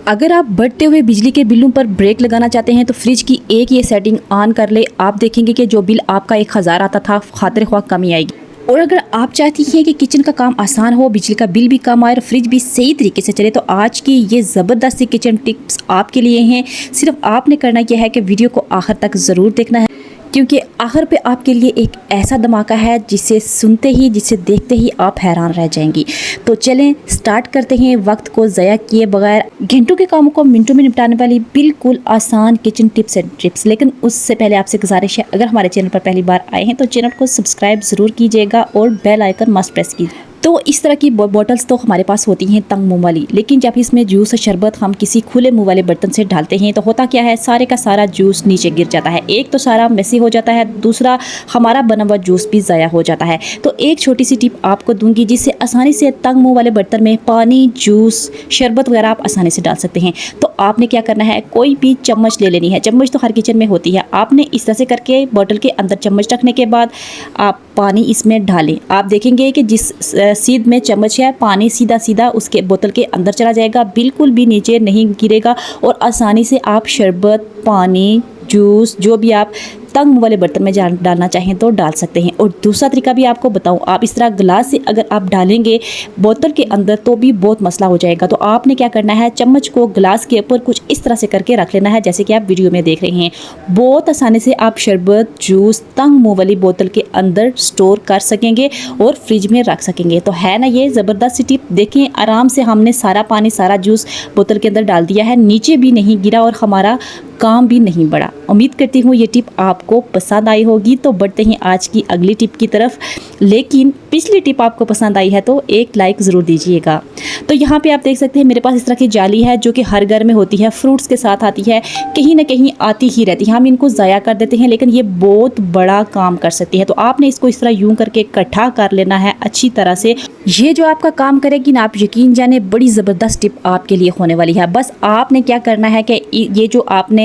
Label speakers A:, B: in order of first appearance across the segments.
A: अगर आप बढ़ते हुए बिजली के बिलों पर ब्रेक लगाना चाहते हैं तो फ्रिज की एक ये सेटिंग ऑन कर ले। आप देखेंगे कि जो बिल आपका 1000 आता था खातिर ख्वाह कमी आएगी। और अगर आप चाहती हैं कि किचन का काम आसान हो, बिजली का बिल भी कम आए और फ्रिज भी सही तरीके से चले, तो आज की ये ज़बरदस्त सी किचन टिप्स आपके लिए हैं। सिर्फ आपने करना यह है कि वीडियो को आखिर तक ज़रूर देखना है, क्योंकि आखिर पे आपके लिए एक ऐसा धमाका है जिसे सुनते ही, जिसे देखते ही आप हैरान रह जाएंगी। तो चलें स्टार्ट करते हैं, वक्त को ज़ाया किए बगैर घंटों के कामों को मिनटों में निपटाने वाली बिल्कुल आसान किचन टिप्स एंड ट्रिप्स। लेकिन उससे पहले आपसे गुजारिश है, अगर हमारे चैनल पर पहली बार आए हैं तो चैनल को सब्सक्राइब ज़रूर कीजिएगा और बेल आइकन मस्ट प्रेस कीजिए। तो इस तरह की बॉटल्स तो हमारे पास होती हैं तंग मुंह वाली, लेकिन जब इसमें जूस और शरबत हम किसी खुले मुंह वाले बर्तन से डालते हैं तो होता क्या है, सारे का सारा जूस नीचे गिर जाता है। एक तो सारा मेसी हो जाता है, दूसरा हमारा बना हुआ जूस भी ज़ाया हो जाता है। तो एक छोटी सी टिप आपको दूंगी जिससे आसानी से तंग मुंह वाले बर्तन में पानी, जूस, शरबत वगैरह आप आसानी से डाल सकते हैं। तो आपने क्या करना है, कोई भी चम्मच ले लेनी है। चम्मच तो हर किचन में होती है। आपने इस तरह से करके बोतल के अंदर चम्मच रखने के बाद आप पानी इसमें डालें। आप देखेंगे कि जिस सीध में चम्मच है, पानी सीधा सीधा उसके बोतल के अंदर चला जाएगा, बिल्कुल भी नीचे नहीं गिरेगा और आसानी से आप शरबत, पानी, जूस जो भी आप तंग मुंह वाले बर्तन में डालना चाहें तो डाल सकते हैं। और दूसरा तरीका भी आपको बताऊं, आप इस तरह गिलास से अगर आप डालेंगे बोतल के अंदर तो भी बहुत मसला हो जाएगा। तो आपने क्या करना है, चम्मच को गिलास के ऊपर कुछ इस तरह से करके रख लेना है, जैसे कि आप वीडियो में देख रहे हैं। बहुत आसानी से आप शरबत, जूस तंग मुंह वाली बोतल के अंदर स्टोर कर सकेंगे और फ्रिज में रख सकेंगे। तो है ना ये ज़बरदस्त टिप। देखें आराम से हमने सारा पानी, सारा जूस बोतल के अंदर डाल दिया है, नीचे भी नहीं गिरा और हमारा काम भी नहीं बढ़ा। उम्मीद करती हूँ ये टिप आपको पसंद आई होगी। तो बढ़ते हैं आज की अगली टिप की तरफ। लेकिन पिछली टिप आपको पसंद आई है तो एक लाइक ज़रूर दीजिएगा। तो यहाँ पे आप देख सकते हैं मेरे पास इस तरह की जाली है जो कि हर घर में होती है, फ्रूट्स के साथ आती है, कहीं ना कहीं आती ही रहती है। हम इनको ज़ाया कर देते हैं, लेकिन ये बहुत बड़ा काम कर सकती है। तो आपने इसको इस तरह यूं करके इकट्ठा कर लेना है अच्छी तरह से। ये जो आपका काम करेगी ना, आप यकीन जाने बड़ी ज़बरदस्त टिप आपके लिए होने वाली है। बस आपने क्या करना है कि ये जो आपने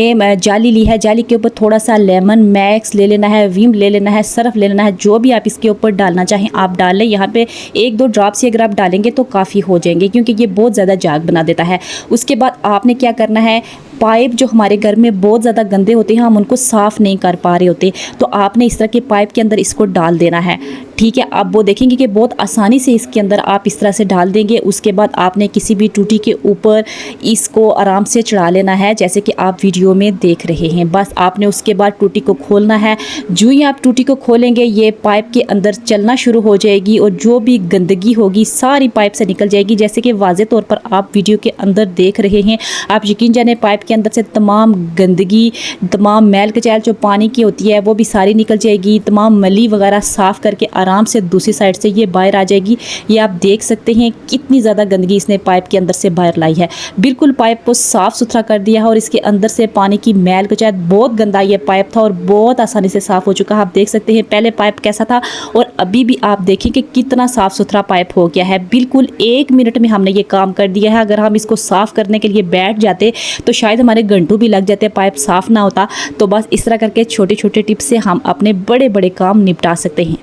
A: जाली ली है, जाली के ऊपर थोड़ा सा लेमन मैक्स ले लेना है, विम ले लेना है, सर्फ ले लेना है, जो भी आप इसके ऊपर डालना चाहें आप डाल लें। यहाँ पे 1-2 ड्रॉप से अगर आप डालेंगे तो काफ़ी हो जाएंगे, क्योंकि ये बहुत ज़्यादा जाग बना देता है। उसके बाद आपने क्या करना है, पाइप जो हमारे घर में बहुत ज़्यादा गंदे होते हैं, हम उनको साफ़ नहीं कर पा रहे होते, तो आपने इस तरह के पाइप के अंदर इसको डाल देना है। ठीक है, आप वो देखेंगे कि बहुत आसानी से इसके अंदर आप इस तरह से डाल देंगे। उसके बाद आपने किसी भी टूटी के ऊपर इसको आराम से चढ़ा लेना है, जैसे कि आप वीडियो में देख रहे हैं। बस आपने उसके बाद टूटी को खोलना है। जो ही आप टूटी को खोलेंगे ये पाइप के अंदर चलना शुरू हो जाएगी और जो भी गंदगी होगी सारी पाइप से निकल जाएगी, जैसे कि वाज़े तौर पर आप वीडियो के अंदर देख रहे हैं। आप यकीन जाने पाइप के अंदर से तमाम गंदगी, तमाम मैल कचैल जो पानी की होती है वो भी सारी निकल जाएगी। तमाम मली वगैरह साफ़ करके आराम से दूसरी साइड से ये बाहर आ जाएगी। ये आप देख सकते हैं कितनी ज़्यादा गंदगी इसने पाइप के अंदर से बाहर लाई है। बिल्कुल पाइप को साफ़ सुथरा कर दिया है और इसके अंदर से पानी की मैल कचैल, बहुत गंदा ये पाइप था और बहुत आसानी से साफ़ हो चुका है। आप देख सकते हैं पहले पाइप कैसा था और अभी भी आप देखें कि कितना साफ़ सुथरा पाइप हो गया है। बिल्कुल 1 मिनट में हमने ये काम कर दिया है। अगर हम इसको साफ़ करने के लिए बैठ जाते तो शायद हमारे घंटों भी लग जाते, पाइप साफ़ ना होता। तो बस इस तरह करके छोटे छोटे टिप्स से हम अपने बड़े बड़े काम निपटा सकते हैं।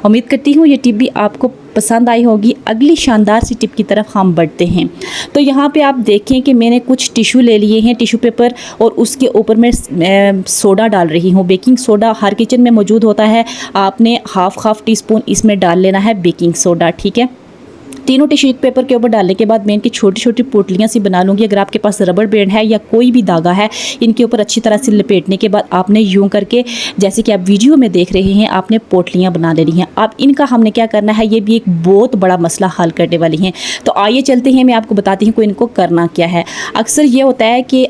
A: उम्मीद करती हूँ ये टिप भी आपको पसंद आई होगी। अगली शानदार सी टिप की तरफ हम बढ़ते हैं। तो यहाँ पे आप देखें कि मैंने कुछ टिश्यू ले लिए हैं, टिश्यू पेपर, और उसके ऊपर मैं सोडा डाल रही हूँ। बेकिंग सोडा हर किचन में मौजूद होता है। आपने हाफ टीस्पून इसमें डाल लेना है बेकिंग सोडा। ठीक है, तीनों टिश्यू पेपर के ऊपर डालने के बाद मैं इनकी छोटी छोटी पोटलियाँ सी बना लूँगी। अगर आपके पास रबड़ बैंड है या कोई भी धागा है, इनके ऊपर अच्छी तरह से लपेटने के बाद आपने यूं करके, जैसे कि आप वीडियो में देख रहे हैं, आपने पोटलियाँ बना लेनी हैं। अब इनका हमने क्या करना है, ये भी एक बहुत बड़ा मसला हल करने वाली हैं। तो आइए चलते हैं, मैं आपको बताती हूँ कि इनको करना क्या है। अक्सर ये होता है कि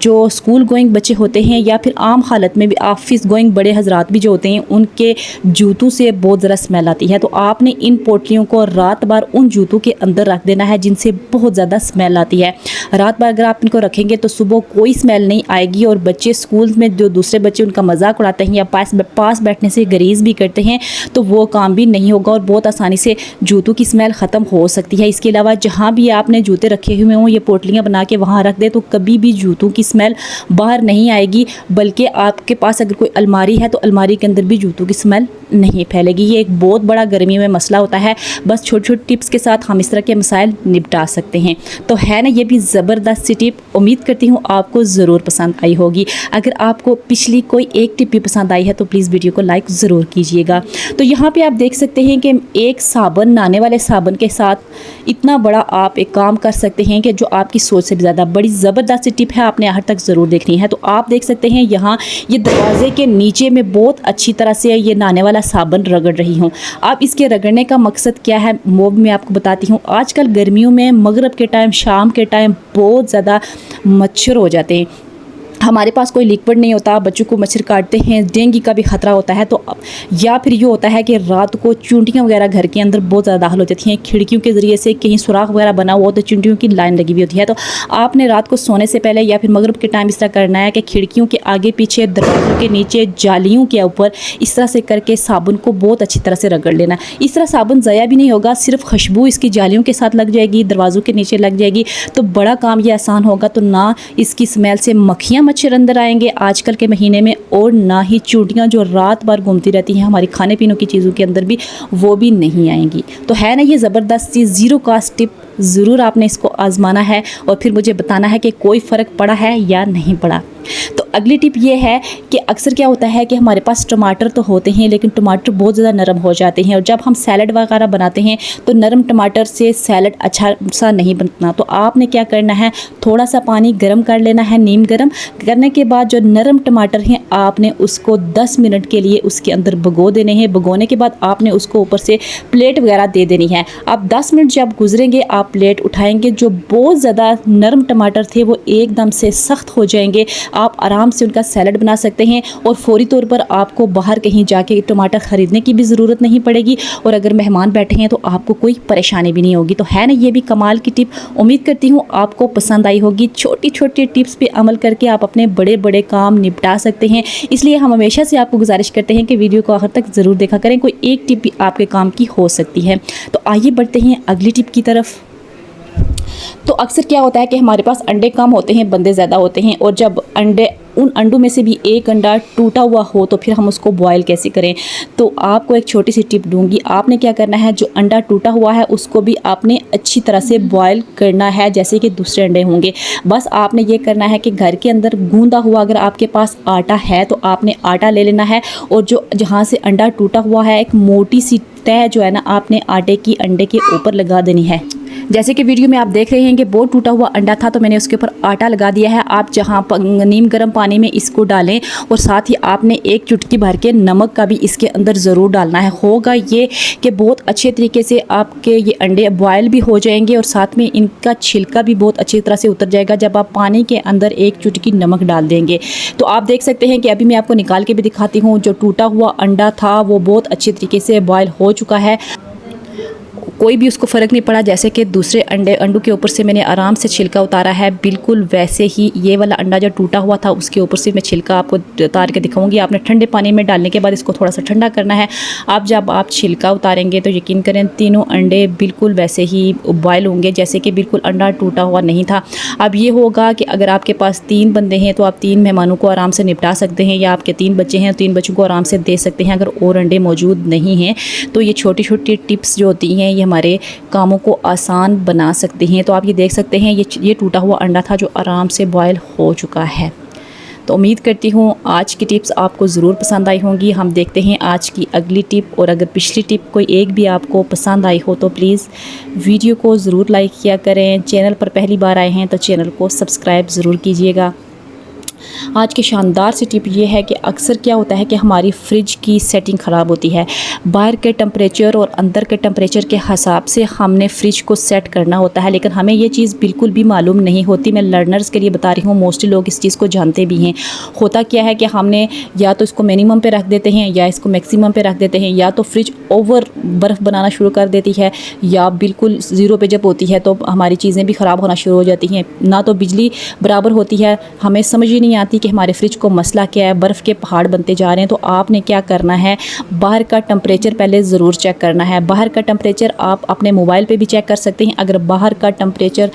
A: जो स्कूल गोइंग बच्चे होते हैं या फिर आम हालत में भी ऑफिस गोइंग बड़े हजरात भी जो होते हैं, उनके जूतों से बहुत ज़रा स्मेल आती है। तो आपने इन पोटलियों को रात भर उन जूतों के अंदर रख देना है जिनसे बहुत ज़्यादा स्मेल आती है। रात भर अगर आप इनको रखेंगे तो सुबह कोई स्मेल नहीं आएगी और बच्चे स्कूल में जो दूसरे बच्चे उनका मजाक उड़ाते हैं या पास बैठने से गरीज भी करते हैं तो वो काम भी नहीं होगा और बहुत आसानी से जूतों की स्मेल ख़त्म हो सकती है। इसके अलावा जहाँ भी आपने जूते रखे हुए हों, ये पोटलियाँ बना के वहाँ रख दे तो कभी भी जूतों की स्मेल बाहर नहीं आएगी, बल्कि आपके पास अगर कोई अलमारी है तो अलमारी के अंदर भी जूतों की स्मेल नहीं फैलेगी। ये एक बहुत बड़ा गर्मियों में मसला होता है। बस छोटे छोटे टिप्स के साथ हम इस तरह के मसाइल निपटा सकते हैं। तो है ना ये भी ज़बरदस्त सी टिप, उम्मीद करती हूँ आपको ज़रूर पसंद आई होगी। अगर आपको पिछली कोई एक टिप भी पसंद आई है तो प्लीज़ वीडियो को लाइक ज़रूर कीजिएगा। तो यहाँ पे आप देख सकते हैं कि एक साबुन, नहाने वाले साबुन के साथ इतना बड़ा आप एक काम कर सकते हैं कि जो आपकी सोच से भी ज़्यादा बड़ी ज़बरदस्त सी टिप है, आपने आखिर तक ज़रूर देखनी है। तो आप देख सकते हैं यहाँ ये दरवाजे के नीचे में बहुत अच्छी तरह से ये नहाने वाला साबुन रगड़ रही हूँ। अब इसके रगड़ने का मकसद क्या है वो भी मैं आपको बताती हूँ। आजकल गर्मियों में मगरिब के टाइम, शाम के टाइम बहुत ज़्यादा मच्छर हो जाते हैं। हमारे पास कोई लिक्विड नहीं होता, बच्चों को मच्छर काटते हैं, डेंगू का भी ख़तरा होता है। तो या फिर ये होता है कि रात को चूंटियाँ वगैरह घर के अंदर बहुत ज़्यादा दाखिल हो जाती हैं। खिड़कियों के ज़रिए से कहीं सुराख वगैरह बना हुआ हो तो चूंटियों की लाइन लगी हुई होती है। तो आपने रात को सोने से पहले या फिर मगरिब के टाइम इस तरह करना है कि खिड़कियों के आगे पीछे, दरवाज़ों के नीचे, जालियों के ऊपर इस तरह से करके साबुन को बहुत अच्छी तरह से रगड़ लेना। इस तरह साबुन ज़ाया भी नहीं होगा, सिर्फ खुशबू इसकी जालियों के साथ लग जाएगी, दरवाज़ों के नीचे लग जाएगी। तो बड़ा काम ये आसान होगा। तो ना इसकी स्मेल से मक्खियाँ मच्छर अंदर आएंगे आजकल के महीने में, और ना ही चूंटियाँ जो रात भर घूमती रहती हैं हमारी खाने पीने की चीज़ों के अंदर भी, वो भी नहीं आएंगी। तो है ना ये ज़बरदस्त सी ज़ीरो कास्ट टिप, ज़रूर आपने इसको आजमाना है और फिर मुझे बताना है कि कोई फ़र्क पड़ा है या नहीं पड़ा। तो अगली टिप ये है कि अक्सर क्या होता है कि हमारे पास टमाटर तो होते हैं लेकिन टमाटर बहुत ज़्यादा नरम हो जाते हैं, और जब हम सैलड वगैरह बनाते हैं तो नरम टमाटर से सैलड अच्छा सा नहीं बनता। तो आपने क्या करना है, थोड़ा सा पानी गर्म कर लेना है, नीम गर्म करने के बाद जो नरम टमाटर हैं आपने उसको 10 मिनट के लिए उसके अंदर भिगो देने हैं। भिगोने के बाद आपने उसको ऊपर से प्लेट वगैरह दे देनी है। अब 10 मिनट जब गुजरेंगे आप प्लेट उठाएंगे, जो बहुत ज़्यादा नरम टमाटर थे वो एकदम से सख्त हो जाएंगे। आप आराम से उनका सैलड बना सकते हैं और फौरी तौर पर आपको बाहर कहीं जाके टमाटर ख़रीदने की भी ज़रूरत नहीं पड़ेगी, और अगर मेहमान बैठे हैं तो आपको कोई परेशानी भी नहीं होगी। तो है ना ये भी कमाल की टिप, उम्मीद करती हूँ आपको पसंद आई होगी। छोटी छोटी टिप्स पे अमल करके आप अपने बड़े बड़े काम निपटा सकते हैं। इसलिए हम हमेशा से आपको गुजारिश करते हैं कि वीडियो को आखिर तक ज़रूर देखा करें, कोई एक टिप भी आपके काम की हो सकती है। तो आइए बढ़ते हैं अगली टिप की तरफ। तो अक्सर क्या होता है कि हमारे पास अंडे कम होते हैं, बंदे ज़्यादा होते हैं, और जब उन अंडों में से भी एक अंडा टूटा हुआ हो तो फिर हम उसको बॉयल कैसे करें। तो आपको एक छोटी सी टिप दूंगी। आपने क्या करना है, जो अंडा टूटा हुआ है उसको भी आपने अच्छी तरह से बॉयल करना है जैसे कि दूसरे अंडे होंगे। बस आपने ये करना है कि घर के अंदर गूंदा हुआ अगर आपके पास आटा है तो आपने आटा ले लेना है, और जो जहाँ से अंडा टूटा हुआ है एक मोटी सी तह जो है ना आपने आटे की अंडे के ऊपर लगा देनी है। जैसे कि वीडियो में आप देख रहे हैं कि बहुत टूटा हुआ अंडा था तो मैंने उसके ऊपर आटा लगा दिया है। आप जहाँ नीम गर्म पानी में इसको डालें, और साथ ही आपने एक चुटकी भर के नमक का भी इसके अंदर ज़रूर डालना है। होगा ये कि बहुत अच्छे तरीके से आपके ये अंडे बॉयल भी हो जाएंगे और साथ में इनका छिलका भी बहुत अच्छी तरह से उतर जाएगा जब आप पानी के अंदर एक चुटकी नमक डाल देंगे। तो आप देख सकते हैं कि अभी मैं आपको निकाल के भी दिखाती हूँ। जो टूटा हुआ अंडा था वो बहुत अच्छे तरीके से बॉयल हो चुका है, कोई भी उसको फ़र्क नहीं पड़ा। जैसे कि दूसरे अंडों के ऊपर से मैंने आराम से छिलका उतारा है, बिल्कुल वैसे ही ये वाला अंडा जो टूटा हुआ था उसके ऊपर से मैं छिलका आपको उतार के दिखाऊंगी। आपने ठंडे पानी में डालने के बाद इसको थोड़ा सा ठंडा करना है। अब जब आप छिलका उतारेंगे तो यकीन करें तीनों अंडे बिल्कुल वैसे ही बॉयल होंगे जैसे कि बिल्कुल अंडा टूटा हुआ नहीं था। अब ये होगा कि अगर आपके पास 3 बंदे हैं तो आप 3 मेहमानों को आराम से निपटा सकते हैं, या आपके 3 बच्चे हैं 3 बच्चों को आराम से दे सकते हैं। अगर और अंडे मौजूद नहीं हैं तो ये छोटी छोटी टिप्स जो होती हैं ये हमारे कामों को आसान बना सकते हैं। तो आप ये देख सकते हैं ये टूटा हुआ अंडा था जो आराम से बॉयल हो चुका है। तो उम्मीद करती हूँ आज की टिप्स आपको ज़रूर पसंद आई होंगी। हम देखते हैं आज की अगली टिप, और अगर पिछली टिप कोई एक भी आपको पसंद आई हो तो प्लीज़ वीडियो को ज़रूर लाइक किया करें। चैनल पर पहली बार आए हैं तो चैनल को सब्सक्राइब ज़रूर कीजिएगा। आज की शानदार सी टिप ये है कि अक्सर क्या होता है कि हमारी फ्रिज की सेटिंग ख़राब होती है। बाहर के टेम्परेचर और अंदर के टेम्परेचर के हिसाब से हमने फ्रिज को सेट करना होता है, लेकिन हमें ये चीज़ बिल्कुल भी मालूम नहीं होती। मैं लर्नर्स के लिए बता रही हूँ, मोस्टली लोग इस चीज़ को जानते भी हैं। होता क्या है कि हमने या तो इसको मिनिमम पे रख देते हैं या इसको मैक्सिमम पे रख देते हैं, या तो फ्रिज ओवर बर्फ़ बनाना शुरू कर देती है, या बिल्कुल ज़ीरो पे जब होती है तो हमारी चीज़ें भी ख़राब होना शुरू हो जाती हैं। ना तो बिजली बराबर होती है, हमें समझ ही नहीं आती कि हमारे फ्रिज को मसला क्या है, बर्फ़ के पहाड़ बनते जा रहे हैं। तो आपने क्या करना है, बाहर का टेम्परेचर पहले ज़रूर चेक करना है। बाहर का टेम्परेचर आप अपने मोबाइल पे भी चेक कर सकते हैं। अगर बाहर का टेम्परेचर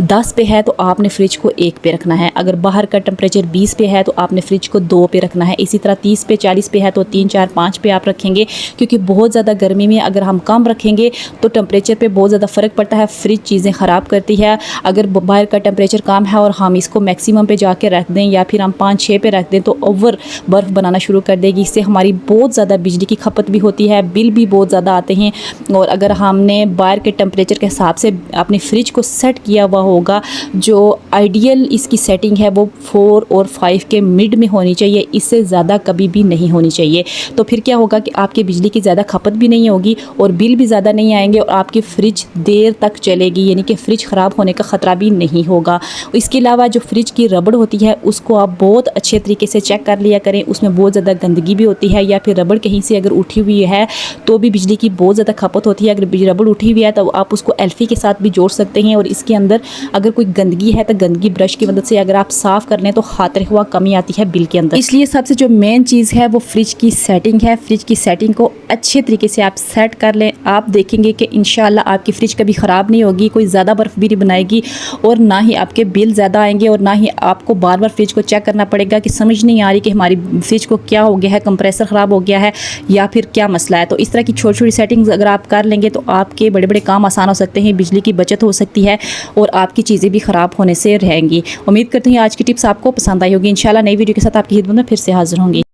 A: 10 पे है तो आपने फ्रिज को 1 पे रखना है। अगर बाहर का टेम्परेचर 20 पे है तो आपने फ्रिज को 2 पे रखना है। इसी तरह 30 पे 40 पे है तो 3 4 5 पे आप रखेंगे, क्योंकि बहुत ज़्यादा गर्मी में अगर हम कम रखेंगे तो टेम्परेचर पे बहुत ज़्यादा फ़र्क पड़ता है, फ्रिज चीज़ें ख़राब करती है। अगर बाहर का टेम्परेचर कम है और हम इसको मैक्सिमम पे जाके रख दें या फिर हम 5-6 पे रख दें तो ओवर बर्फ़ बनाना शुरू कर देगी। इससे हमारी बहुत ज़्यादा बिजली की खपत भी होती है, बिल भी बहुत ज़्यादा आते हैं। और अगर हमने बाहर के टेम्परेचर के हिसाब से अपने फ्रिज को सेट किया हुआ होगा, जो आइडियल इसकी सेटिंग है वो 4 और 5 के मिड में होनी चाहिए, इससे ज़्यादा कभी भी नहीं होनी चाहिए। तो फिर क्या होगा कि आपकी बिजली की ज़्यादा खपत भी नहीं होगी और बिल भी ज़्यादा नहीं आएंगे और आपकी फ्रिज देर तक चलेगी, यानी कि फ्रिज ख़राब होने का ख़तरा भी नहीं होगा। इसके अलावा जो फ्रिज की रबड़ होती है उसको आप बहुत अच्छे तरीके से चेक कर लिया करें, उसमें बहुत ज़्यादा गंदगी भी होती है या फिर रबड़ कहीं से अगर उठी हुई है तो भी बिजली की बहुत ज़्यादा खपत होती है। अगर रबड़ उठी हुई है तो आप उसको एल्फी के साथ भी जोड़ सकते हैं और इसके अंदर अगर कोई गंदगी है तो गंदगी ब्रश की मदद से अगर आप साफ़ कर लें तो खातिर हुआ कमी आती है बिल के अंदर। इसलिए सबसे जो मेन चीज़ है वो फ्रिज की सेटिंग है। फ्रिज की सेटिंग को अच्छे तरीके से आप सेट कर लें, आप देखेंगे कि इंशाल्लाह आपकी फ्रिज कभी ख़राब नहीं होगी, कोई ज़्यादा बर्फ़ भी नहीं बनाएगी और ना ही आपके बिल ज़्यादा आएंगे और ना ही आपको बार बार फ्रिज को चेक करना पड़ेगा कि समझ नहीं आ रही कि हमारी फ्रिज को क्या हो गया है, कंप्रेसर ख़राब हो गया है या फिर क्या मसला है। तो इस तरह की छोटी छोटी सेटिंग्स अगर आप कर लेंगे तो आपके बड़े बड़े काम आसान हो सकते हैं, बिजली की बचत हो सकती है और आपकी चीज़ें भी ख़राब होने से रहेंगी। उम्मीद करती हूँ आज की टिप्स आपको पसंद आई होगी। इंशाल्लाह नई वीडियो के साथ आपकी खिदमत में फिर से हाजिर होंगी।